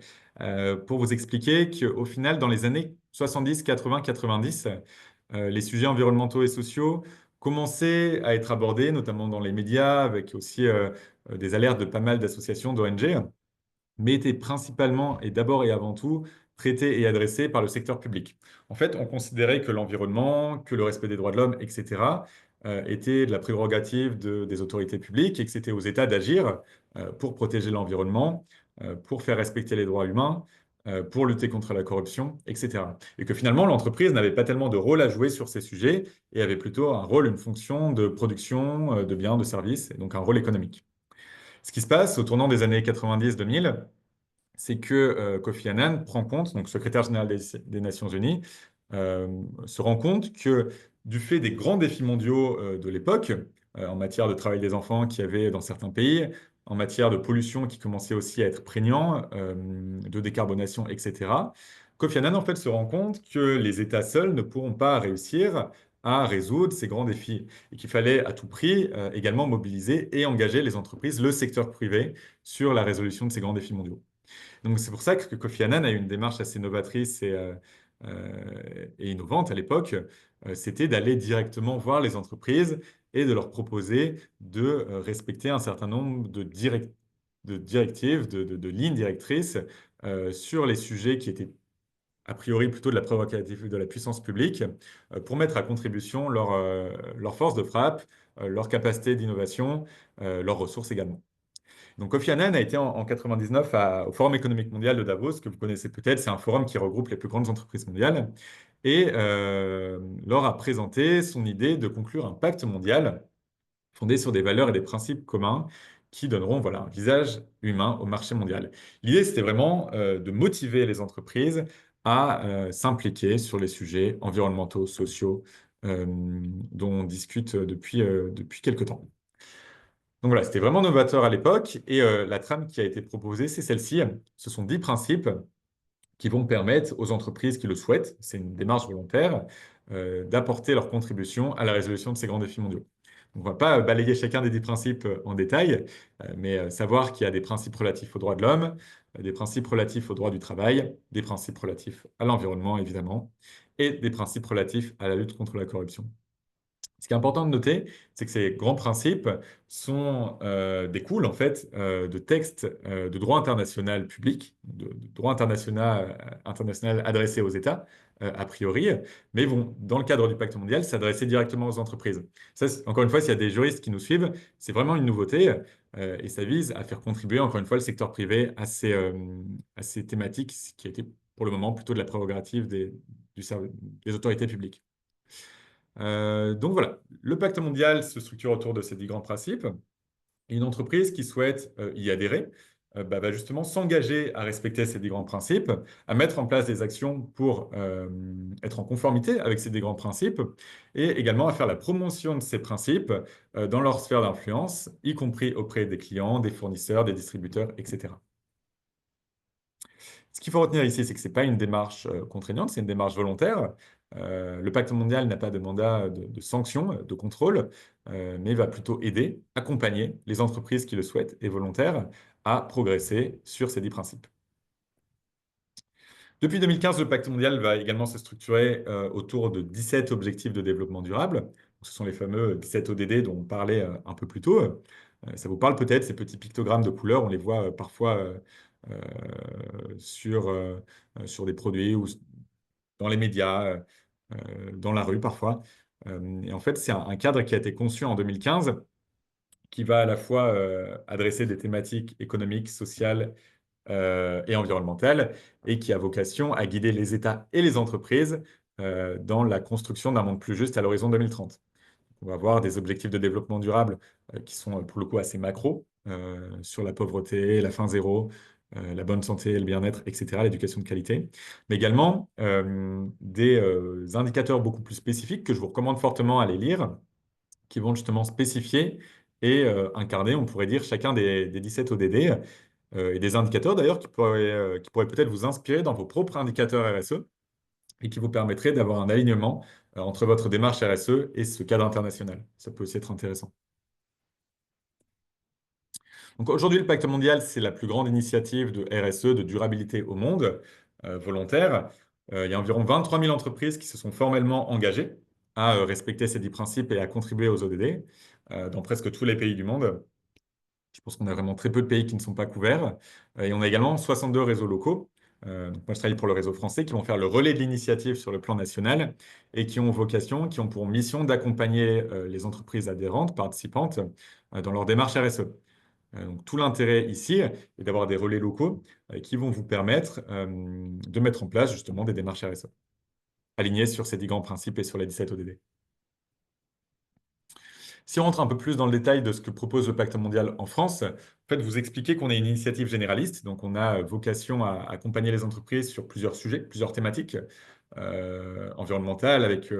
pour vous expliquer qu'au final, dans les années 70, 80, 90, les sujets environnementaux et sociaux commençaient à être abordés, notamment dans les médias, avec aussi des alertes de pas mal d'associations, d'ONG. mais était principalement et d'abord et avant tout traité et adressé par le secteur public. En fait, on considérait que l'environnement, que le respect des droits de l'homme, etc., était de la prérogative des autorités publiques et que c'était aux États d'agir pour protéger l'environnement, pour faire respecter les droits humains, pour lutter contre la corruption, etc. Et que finalement, l'entreprise n'avait pas tellement de rôle à jouer sur ces sujets et avait plutôt un rôle, une fonction de production de biens, de services, et donc un rôle économique. Ce qui se passe au tournant des années 90-2000, c'est que Kofi Annan prend compte, donc secrétaire général des Nations Unies, euh, se rend compte que du fait des grands défis mondiaux de l'époque, en matière de travail des enfants qu'il y avait dans certains pays, en matière de pollution qui commençait aussi à être prégnant, de décarbonation, etc., Kofi Annan en fait se rend compte que les États seuls ne pourront pas réussir à résoudre ces grands défis et qu'il fallait à tout prix également mobiliser et engager les entreprises, le secteur privé, sur la résolution de ces grands défis mondiaux. Donc c'est pour ça que Kofi Annan a eu une démarche assez novatrice et innovante à l'époque. C'était d'aller directement voir les entreprises et de leur proposer de respecter un certain nombre de directives, de lignes directrices sur les sujets qui étaient a priori plutôt de la prérogative de la puissance publique, pour mettre à contribution leur force de frappe, leur capacité d'innovation, leurs ressources également. Donc, Kofi Annan a été en 99 au Forum économique mondial de Davos, que vous connaissez peut-être. C'est un forum qui regroupe les plus grandes entreprises mondiales. Et leur a présenté son idée de conclure un pacte mondial fondé sur des valeurs et des principes communs qui donneront voilà, un visage humain au marché mondial. L'idée, c'était vraiment de motiver les entreprises à s'impliquer sur les sujets environnementaux, sociaux, dont on discute depuis quelques temps. Donc voilà, c'était vraiment novateur à l'époque et la trame qui a été proposée, c'est celle-ci. Ce sont 10 principes qui vont permettre aux entreprises qui le souhaitent, c'est une démarche volontaire, d'apporter leur contribution à la résolution de ces grands défis mondiaux. On ne va pas balayer chacun des 10 principes en détail, mais savoir qu'il y a des principes relatifs aux droits de l'homme, des principes relatifs aux droits du travail, des principes relatifs à l'environnement, évidemment, et des principes relatifs à la lutte contre la corruption. Ce qui est important de noter, c'est que ces grands principes découlent en fait de textes de droit international public, de droit international adressé aux États, a priori, mais vont, dans le cadre du pacte mondial, s'adresser directement aux entreprises. Ça, encore une fois, s'il y a des juristes qui nous suivent, c'est vraiment une nouveauté et ça vise à faire contribuer, encore une fois, le secteur privé à ces thématiques, ce qui a été pour le moment plutôt de la prérogative des autorités publiques. Donc voilà, le pacte mondial se structure autour de ces 10 grands principes. Et une entreprise qui souhaite y adhérer va justement s'engager à respecter ces 10 grands principes, à mettre en place des actions pour être en conformité avec ces 10 grands principes et également à faire la promotion de ces principes dans leur sphère d'influence, y compris auprès des clients, des fournisseurs, des distributeurs, etc. Ce qu'il faut retenir ici, c'est que ce n'est pas une démarche contraignante, c'est une démarche volontaire. Le pacte mondial n'a pas de mandat de sanction, de contrôle, mais va plutôt aider, accompagner les entreprises qui le souhaitent et volontaires à progresser sur ces 10 principes. Depuis 2015, le pacte mondial va également se structurer autour de 17 objectifs de développement durable. Ce sont les fameux 17 ODD dont on parlait un peu plus tôt. Ça vous parle peut-être, ces petits pictogrammes de couleurs, on les voit parfois euh, sur des produits ou dans les médias, dans la rue parfois. Et en fait, c'est un cadre qui a été conçu en 2015 qui va à la fois adresser des thématiques économiques, sociales et environnementales et qui a vocation à guider les États et les entreprises dans la construction d'un monde plus juste à l'horizon 2030. On va avoir des objectifs de développement durable qui sont pour le coup assez macro sur la pauvreté, la faim zéro, la bonne santé, le bien-être, etc., l'éducation de qualité, mais également des indicateurs beaucoup plus spécifiques que je vous recommande fortement à les lire, qui vont justement spécifier et incarner, on pourrait dire, chacun des 17 ODD, et des indicateurs d'ailleurs qui pourraient peut-être vous inspirer dans vos propres indicateurs RSE et qui vous permettraient d'avoir un alignement entre votre démarche RSE et ce cadre international. Ça peut aussi être intéressant. Donc aujourd'hui, le Pacte mondial, c'est la plus grande initiative de RSE, de durabilité au monde, volontaire. Il y a environ 23 000 entreprises qui se sont formellement engagées à respecter ces 10 principes et à contribuer aux ODD dans presque tous les pays du monde. Je pense qu'on a vraiment très peu de pays qui ne sont pas couverts. Et on a également 62 réseaux locaux. Donc moi, je travaille pour le réseau français qui vont faire le relais de l'initiative sur le plan national et qui ont vocation, qui ont pour mission d'accompagner les entreprises adhérentes, participantes, dans leur démarche RSE. Donc, tout l'intérêt ici est d'avoir des relais locaux qui vont vous permettre de mettre en place justement des démarches RSE alignées sur ces 10 grands principes et sur les 17 ODD. Si on rentre un peu plus dans le détail de ce que propose le Pacte mondial en France, en fait, vous expliquez qu'on est une initiative généraliste, donc on a vocation à accompagner les entreprises sur plusieurs sujets, plusieurs thématiques environnementales, avec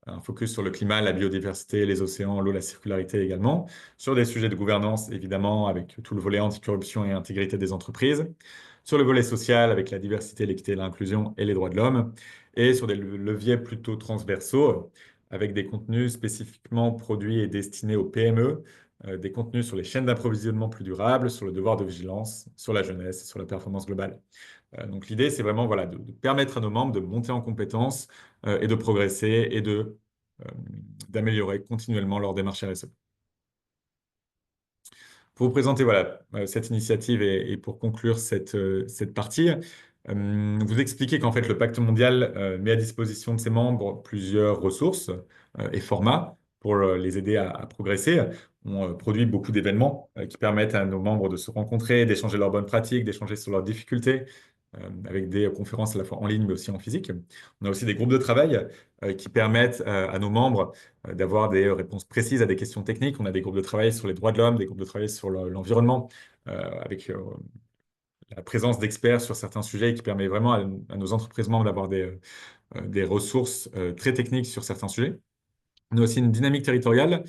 un focus sur le climat, la biodiversité, les océans, l'eau, la circularité également, sur des sujets de gouvernance, évidemment, avec tout le volet anticorruption et intégrité des entreprises, sur le volet social, avec la diversité, l'équité, l'inclusion et les droits de l'homme, et sur des leviers plutôt transversaux avec des contenus spécifiquement produits et destinés aux PME, des contenus sur les chaînes d'approvisionnement plus durables, sur le devoir de vigilance, sur la jeunesse, sur la performance globale. Donc l'idée, c'est vraiment voilà, de permettre à nos membres de monter en compétences et de progresser et euh, d'améliorer continuellement leur démarche RSE. Pour vous présenter voilà, cette initiative et pour conclure cette partie, vous expliquez qu'en fait le pacte mondial met à disposition de ses membres plusieurs ressources et formats pour les aider à progresser. On produit beaucoup d'événements qui permettent à nos membres de se rencontrer, d'échanger leurs bonnes pratiques, d'échanger sur leurs difficultés, avec des conférences à la fois en ligne mais aussi en physique. On a aussi des groupes de travail qui permettent à nos membres d'avoir des réponses précises à des questions techniques. On a des groupes de travail sur les droits de l'homme, des groupes de travail sur l'environnement, avec la présence d'experts sur certains sujets qui permet vraiment à nos entreprises membres d'avoir des ressources très techniques sur certains sujets. On a aussi une dynamique territoriale,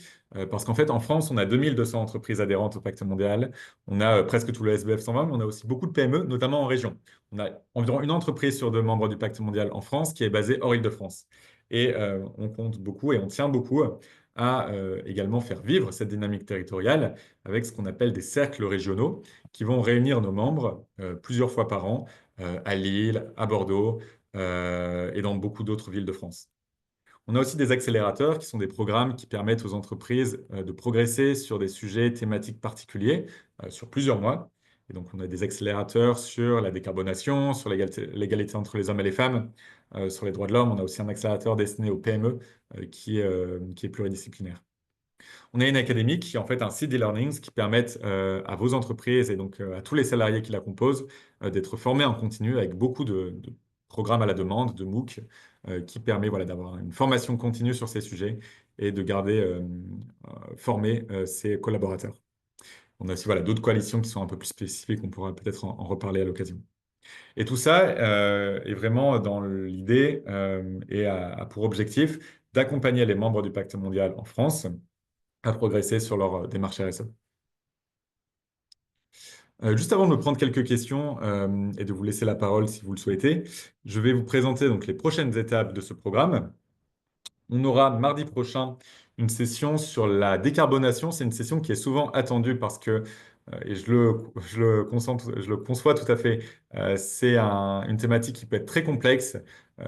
parce qu'en fait, en France, on a 2200 entreprises adhérentes au Pacte mondial. On a presque tout le SBF 120, mais on a aussi beaucoup de PME, notamment en région. On a environ une entreprise sur deux membres du Pacte mondial en France qui est basée hors Île-de-France. Et on compte beaucoup et on tient beaucoup à également faire vivre cette dynamique territoriale avec ce qu'on appelle des cercles régionaux qui vont réunir nos membres plusieurs fois par an à Lille, à Bordeaux et dans beaucoup d'autres villes de France. On a aussi des accélérateurs qui sont des programmes qui permettent aux entreprises de progresser sur des sujets thématiques particuliers sur plusieurs mois. Et donc, on a des accélérateurs sur la décarbonation, sur l'égalité entre les hommes et les femmes, sur les droits de l'homme. On a aussi un accélérateur destiné aux PME qui est pluridisciplinaire. On a une académie qui est en fait un site d'e-learnings qui permet à vos entreprises et donc à tous les salariés qui la composent d'être formés en continu avec beaucoup de programmes à la demande, de MOOC, qui permet voilà, d'avoir une formation continue sur ces sujets et de garder formés ses collaborateurs. On a aussi voilà, d'autres coalitions qui sont un peu plus spécifiques, on pourra peut-être en reparler à l'occasion. Et tout ça est vraiment dans l'idée et a pour objectif d'accompagner les membres du Pacte mondial en France à progresser sur leur démarche RSE. Juste avant de me prendre quelques questions et de vous laisser la parole si vous le souhaitez, je vais vous présenter donc les prochaines étapes de ce programme. On aura mardi prochain une session sur la décarbonation. C'est une session qui est souvent attendue parce que, et je le conçois tout à fait, c'est une thématique qui peut être très complexe,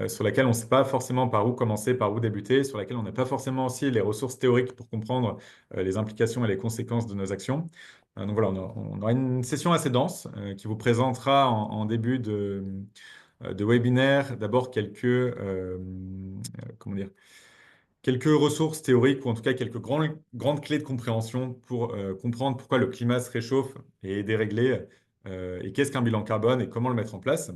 sur laquelle on ne sait pas forcément par où commencer, par où débuter, sur laquelle on n'a pas forcément aussi les ressources théoriques pour comprendre les implications et les conséquences de nos actions. Donc voilà, on aura une session assez dense qui vous présentera en début de webinaire d'abord comment dire, quelques ressources théoriques ou en tout cas quelques grandes clés de compréhension pour comprendre pourquoi le climat se réchauffe et est déréglé et qu'est-ce qu'un bilan carbone et comment le mettre en place,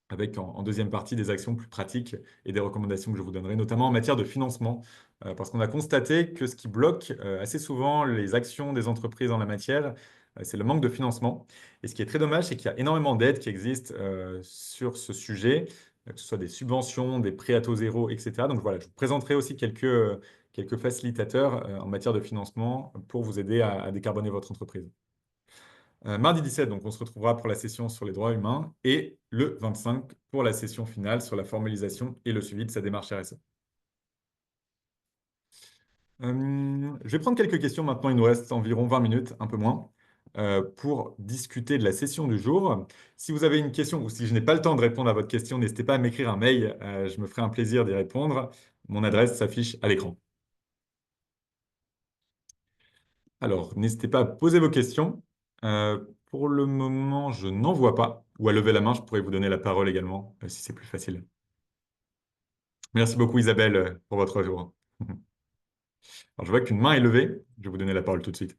avec en deuxième partie des actions plus pratiques et des recommandations que je vous donnerai, notamment en matière de financement, parce qu'on a constaté que ce qui bloque assez souvent les actions des entreprises en la matière, c'est le manque de financement. Et ce qui est très dommage, c'est qu'il y a énormément d'aides qui existent sur ce sujet, que ce soit des subventions, des prêts à taux zéro, etc. Donc voilà, je vous présenterai aussi quelques facilitateurs en matière de financement pour vous aider à décarboner votre entreprise. Mardi 17, donc on se retrouvera pour la session sur les droits humains et le 25 pour la session finale sur la formalisation et le suivi de sa démarche RSE. Je vais prendre quelques questions maintenant, il nous reste environ 20 minutes, un peu moins, pour discuter de la session du jour. Si vous avez une question ou si je n'ai pas le temps de répondre à votre question, n'hésitez pas à m'écrire un mail, je me ferai un plaisir d'y répondre. Mon adresse s'affiche à l'écran. Alors, n'hésitez pas à poser vos questions. Pour le moment, je n'en vois pas. Ou à lever la main, je pourrais vous donner la parole également, si c'est plus facile. Merci beaucoup Isabelle pour votre retour. Alors, je vois qu'une main est levée. Je vais vous donner la parole tout de suite.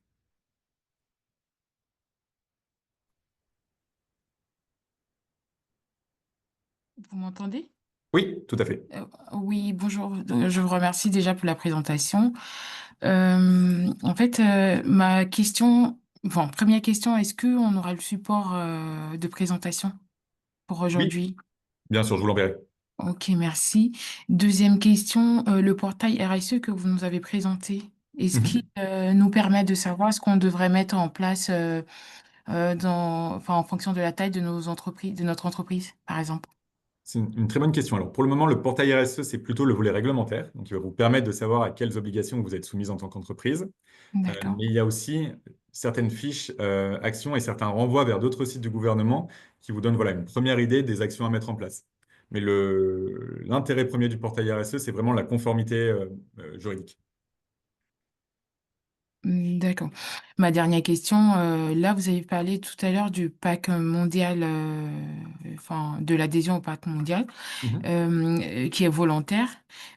Vous m'entendez? Oui, tout à fait. Oui, bonjour. Je vous remercie déjà pour la présentation. En fait, ma question, bon, première question, est-ce qu'on aura le support de présentation pour Oui, aujourd'hui? bien sûr, je vous l'enverrai. Ok, merci. Deuxième question, le portail RSE que vous nous avez présenté, est-ce qu'il Mhm. nous permet de savoir ce qu'on devrait mettre en place enfin, en fonction de la taille de nos entreprises, de notre entreprise, par exemple? C'est une très bonne question. Alors, pour le moment, le portail RSE, c'est plutôt le volet réglementaire. Donc, il va vous permettre de savoir à quelles obligations vous êtes soumise en tant qu'entreprise. D'accord. Mais il y a aussi certaines fiches actions et certains renvois vers d'autres sites du gouvernement qui vous donnent voilà, une première idée des actions à mettre en place. Mais l'intérêt premier du portail RSE, c'est vraiment la conformité juridique. D'accord. Ma dernière question, là, vous avez parlé tout à l'heure du pacte mondial, enfin, de l'adhésion au pacte mondial, Mhm. qui est volontaire,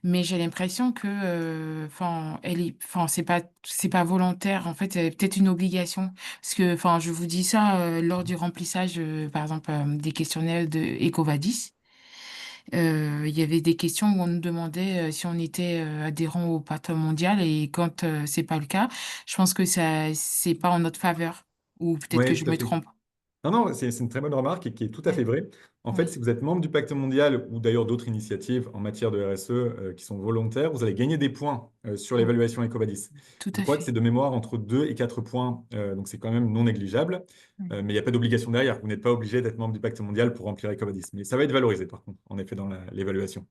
mais j'ai l'impression que, enfin, enfin, c'est pas volontaire, en fait, c'est peut-être une obligation, parce que, enfin, je vous dis ça, lors du remplissage, par exemple, des questionnaires de Ecovadis. Il y avait des questions où on nous demandait si on était adhérent au pacte mondial et quand c'est pas le cas, je pense que ça c'est pas en notre faveur ou peut-être que Oui, je tout à me fait. trompe. Non, non, c'est une très bonne remarque et qui est tout à fait Ouais. vraie. En fait, si Oui, vous êtes membre du Pacte mondial ou d'ailleurs d'autres initiatives en matière de RSE qui sont volontaires, vous allez gagner des points sur oui, l'évaluation EcoVadis. tout Je à crois que c'est fait. de mémoire entre 2 et 4 points, donc c'est quand même non négligeable. Oui. Mais il n'y a pas d'obligation derrière. Vous n'êtes pas obligé d'être membre du Pacte mondial pour remplir EcoVadis. Mais ça va être valorisé par contre, en effet, dans l'évaluation.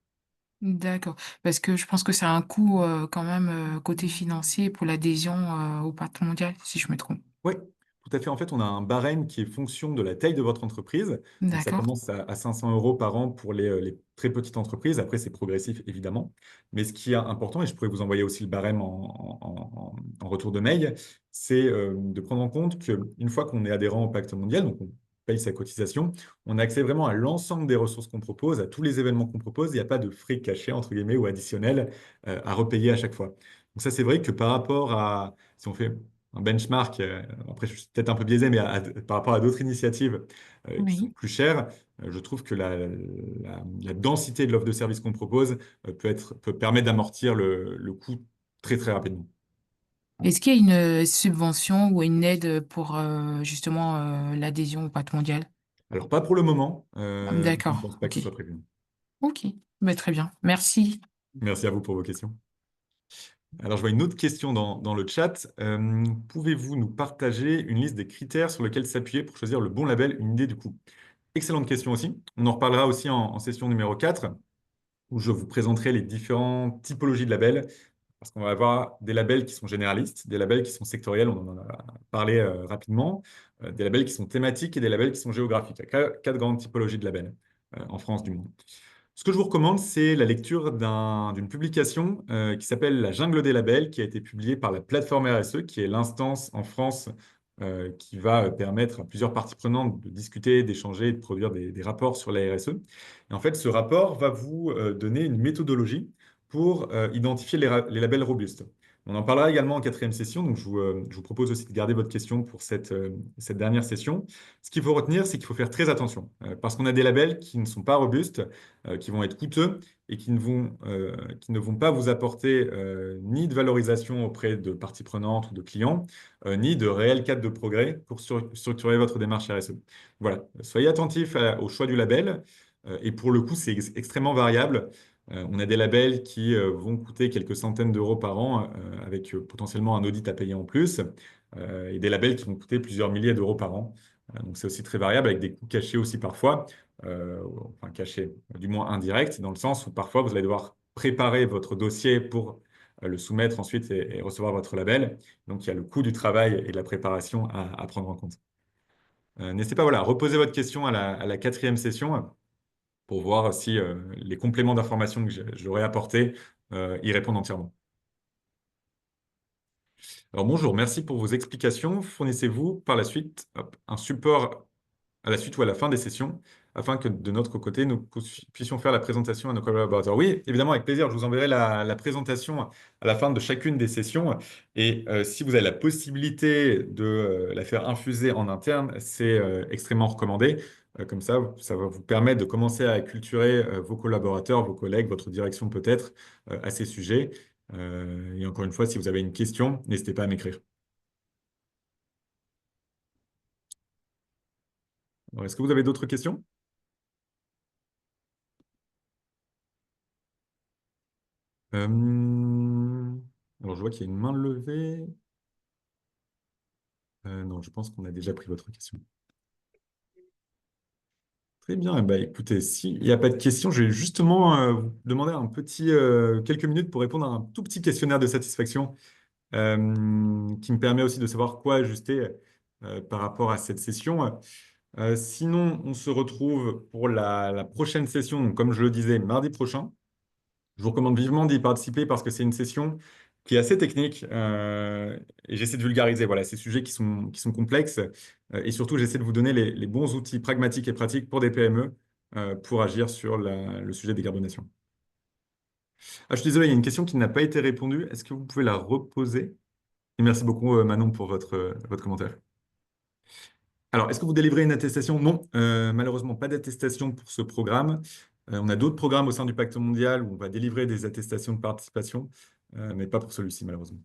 D'accord. Parce que je pense que ça a un coût quand même côté financier pour l'adhésion au pacte mondial, si je me trompe. Oui, tout à fait. En fait, on a un barème qui est fonction de la taille de votre entreprise. Donc, ça D'accord. commence à 500 euros par an pour les très petites entreprises. Après, c'est progressif, évidemment. Mais ce qui est important, et je pourrais vous envoyer aussi le barème en retour de mail, c'est de prendre en compte qu'une fois qu'on est adhérent au Pacte mondial, donc on paye sa cotisation, on a accès vraiment à l'ensemble des ressources qu'on propose, à tous les événements qu'on propose. Il n'y a pas de frais cachés, entre guillemets, ou additionnels à repayer à chaque fois. Donc ça, c'est vrai que par rapport à, si on fait un benchmark, après je suis peut-être un peu biaisé, mais par rapport à d'autres initiatives qui sont Oui. plus chères, je trouve que la densité de l'offre de service qu'on propose peut permettre d'amortir le coût très très rapidement. Est-ce qu'il y a une subvention ou une aide pour justement l'adhésion au pacte mondial? Alors pas pour le moment, je ne D'accord. pense pas que Ok. ce soit prévu. Ok, bah, très bien. Merci. Merci à vous pour vos questions. Alors je vois une autre question dans le chat. Pouvez-vous nous partager une liste des critères sur lesquels s'appuyer pour choisir le bon label, une idée du coup? Excellente question aussi. On en reparlera aussi en session numéro 4, où je vous présenterai les différentes typologies de labels, parce qu'on va avoir des labels qui sont généralistes, des labels qui sont sectoriels, on en a parlé rapidement, des labels qui sont thématiques et des labels qui sont géographiques. Il y a quatre grandes typologies de labels en France du monde. Ce que je vous recommande, c'est la lecture d'une publication qui s'appelle La jungle des labels, qui a été publiée par la plateforme RSE, qui est l'instance en France qui va permettre à plusieurs parties prenantes de discuter, d'échanger, de produire des rapports sur la RSE. Et en fait, ce rapport va vous donner une méthodologie pour identifier les labels robustes. On en parlera également en quatrième session, donc je vous propose aussi de garder votre question pour cette dernière session. Ce qu'il faut retenir, c'est qu'il faut faire très attention, parce qu'on a des labels qui ne sont pas robustes, qui vont être coûteux et qui ne vont pas vous apporter ni de valorisation auprès de parties prenantes ou de clients, ni de réel cadre de progrès pour structurer votre démarche RSE. Voilà, soyez attentifs au choix du label, et pour le coup, c'est extrêmement variable. On a des labels qui vont coûter quelques centaines d'euros par an, avec potentiellement un audit à payer en plus, et des labels qui vont coûter plusieurs milliers d'euros par an. Donc c'est aussi très variable, avec des coûts cachés aussi parfois, enfin cachés, du moins indirects, dans le sens où parfois vous allez devoir préparer votre dossier pour le soumettre ensuite et recevoir votre label. Donc il y a le coût du travail et de la préparation à prendre en compte. N'hésitez pas voilà, à reposer votre question à la quatrième session pour voir si les compléments d'information que j'aurais apportés y répondent entièrement. Alors bonjour, merci pour vos explications. Fournissez-vous par la suite un support à la suite ou à la fin des sessions afin que de notre côté, nous puissions faire la présentation à nos collaborateurs? Oui, évidemment, avec plaisir. Je vous enverrai la présentation à la fin de chacune des sessions. Et si vous avez la possibilité de la faire infuser en interne, c'est extrêmement recommandé. Comme ça va vous permettre de commencer à acculturer vos collaborateurs, vos collègues, votre direction peut-être à ces sujets. Et encore une fois, si vous avez une question, n'hésitez pas à m'écrire. Alors, est-ce que vous avez d'autres questions? Alors, je vois qu'il y a une main levée. Non, je pense qu'on a déjà pris votre question. Très bien. Eh ben, écoutez, s'il n'y a pas de questions, je vais justement vous demander quelques minutes pour répondre à un tout petit questionnaire de satisfaction qui me permet aussi de savoir quoi ajuster par rapport à cette session. Sinon, on se retrouve pour la prochaine session, donc, comme je le disais, mardi prochain. Je vous recommande vivement d'y participer parce que c'est une session qui est assez technique et j'essaie de vulgariser voilà, ces sujets qui sont complexes et surtout j'essaie de vous donner les bons outils pragmatiques et pratiques pour des PME pour agir sur le sujet des carbonations. Ah, je suis désolé, il y a une question qui n'a pas été répondue. Est-ce que vous pouvez la reposer? Et merci beaucoup Manon pour votre commentaire. Alors, est-ce que vous délivrez une attestation? Non, malheureusement, pas d'attestation pour ce programme. On a d'autres programmes au sein du Pacte mondial où on va délivrer des attestations de participation, mais pas pour celui-ci, malheureusement.